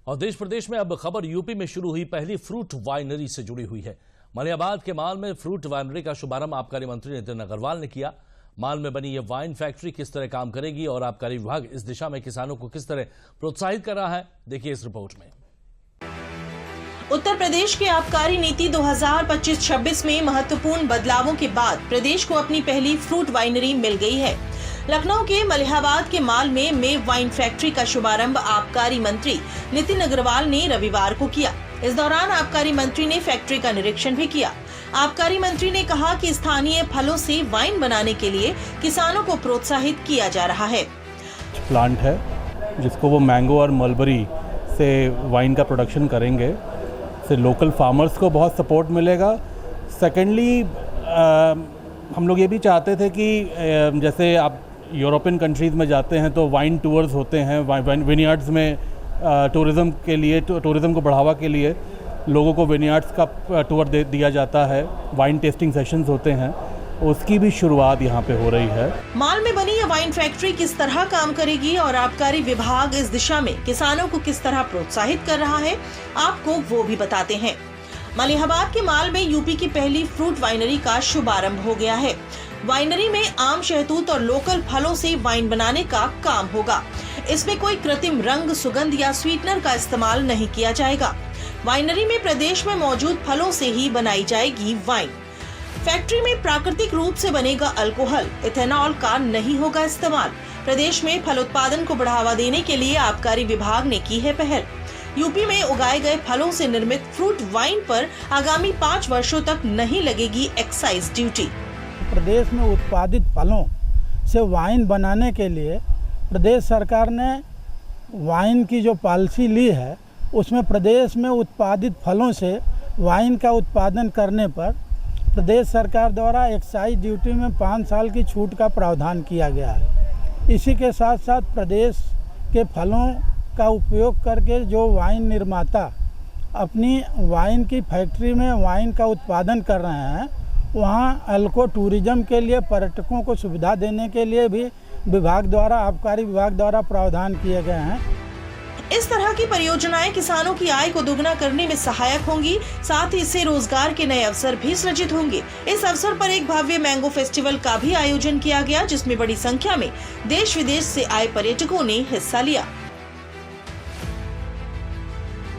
और देश प्रदेश में अब खबर यूपी में शुरू हुई पहली फ्रूट वाइनरी से जुड़ी हुई है। मलिहाबाद के माल में फ्रूट वाइनरी का शुभारंभ आबकारी मंत्री नितिन अग्रवाल ने किया। माल में बनी ये वाइन फैक्ट्री किस तरह काम करेगी और आबकारी विभाग इस दिशा में किसानों को किस तरह प्रोत्साहित कर रहा है, देखिए इस रिपोर्ट में। उत्तर प्रदेश की आबकारी नीति 2025-26 में महत्वपूर्ण बदलावों के बाद प्रदेश को अपनी पहली फ्रूट वाइनरी मिल गई है। लखनऊ के मलिहाबाद के माल में मेव वाइन फैक्ट्री का शुभारंभ आबकारी मंत्री नितिन अग्रवाल ने रविवार को किया। इस दौरान आबकारी मंत्री ने फैक्ट्री का निरीक्षण भी किया। आबकारी मंत्री ने कहा कि स्थानीय फलों से वाइन बनाने के लिए किसानों को प्रोत्साहित किया जा रहा है। प्लांट है जिसको वो मैंगो और मलबरी से वाइन का प्रोडक्शन करेंगे, से लोकल फार्मर्स को बहुत सपोर्ट मिलेगा। सेकेंडली हम लोग ये भी चाहते थे कि जैसे आप यूरोपियन कंट्रीज़ में जाते हैं तो वाइन टूर्स होते हैं, विनयार्ड्स में टूरिज़्म के लिए, टूरिज़्म को बढ़ावा के लिए लोगों को विनयार्ड्स का टूर दिया जाता है, वाइन टेस्टिंग सेशंस होते हैं, उसकी भी शुरुआत यहाँ पे हो रही है। माल में बनी यह वाइन फैक्ट्री किस तरह काम करेगी और आबकारी विभाग इस दिशा में किसानों को किस तरह प्रोत्साहित कर रहा है, आपको वो भी बताते हैं। मलिहाबाद के माल में यूपी की पहली फ्रूट वाइनरी का शुभारंभ हो गया है। वाइनरी में आम, शहतूत और लोकल फलों से वाइन बनाने का काम होगा। इसमें कोई कृत्रिम रंग, सुगंध या स्वीटनर का इस्तेमाल नहीं किया जाएगा। वाइनरी में प्रदेश में मौजूद फलों से ही बनाई जाएगी वाइन। फैक्ट्री में प्राकृतिक रूप से बनेगा अल्कोहल, इथेनॉल का नहीं होगा इस्तेमाल। प्रदेश में फल उत्पादन को बढ़ावा देने के लिए आबकारी विभाग ने की है पहल। यूपी में उगाए गए फलों से निर्मित फ्रूट वाइन पर आगामी 5 वर्षों तक नहीं लगेगी एक्साइज ड्यूटी। प्रदेश में उत्पादित फलों से वाइन बनाने के लिए प्रदेश सरकार ने वाइन की जो पॉलिसी ली है, उसमें प्रदेश में उत्पादित फलों से वाइन का उत्पादन करने पर प्रदेश सरकार द्वारा एक्साइज ड्यूटी में 5 साल की छूट का प्रावधान किया गया है। इसी के साथ साथ प्रदेश के फलों का उपयोग करके जो वाइन निर्माता अपनी वाइन की फैक्ट्री में वाइन का उत्पादन कर रहे हैं, वहाँ अल्को टूरिज्म के लिए पर्यटकों को सुविधा देने के लिए भी विभाग द्वारा, आबकारी विभाग द्वारा प्रावधान किए गए हैं। इस तरह की परियोजनाएं किसानों की आय को दोगुना करने में सहायक होंगी, साथ ही इससे रोजगार के नए अवसर भी सृजित होंगे। इस अवसर पर एक भव्य मैंगो फेस्टिवल का भी आयोजन किया गया, जिसमें बड़ी संख्या में देश विदेश से आए पर्यटकों ने हिस्सा लिया।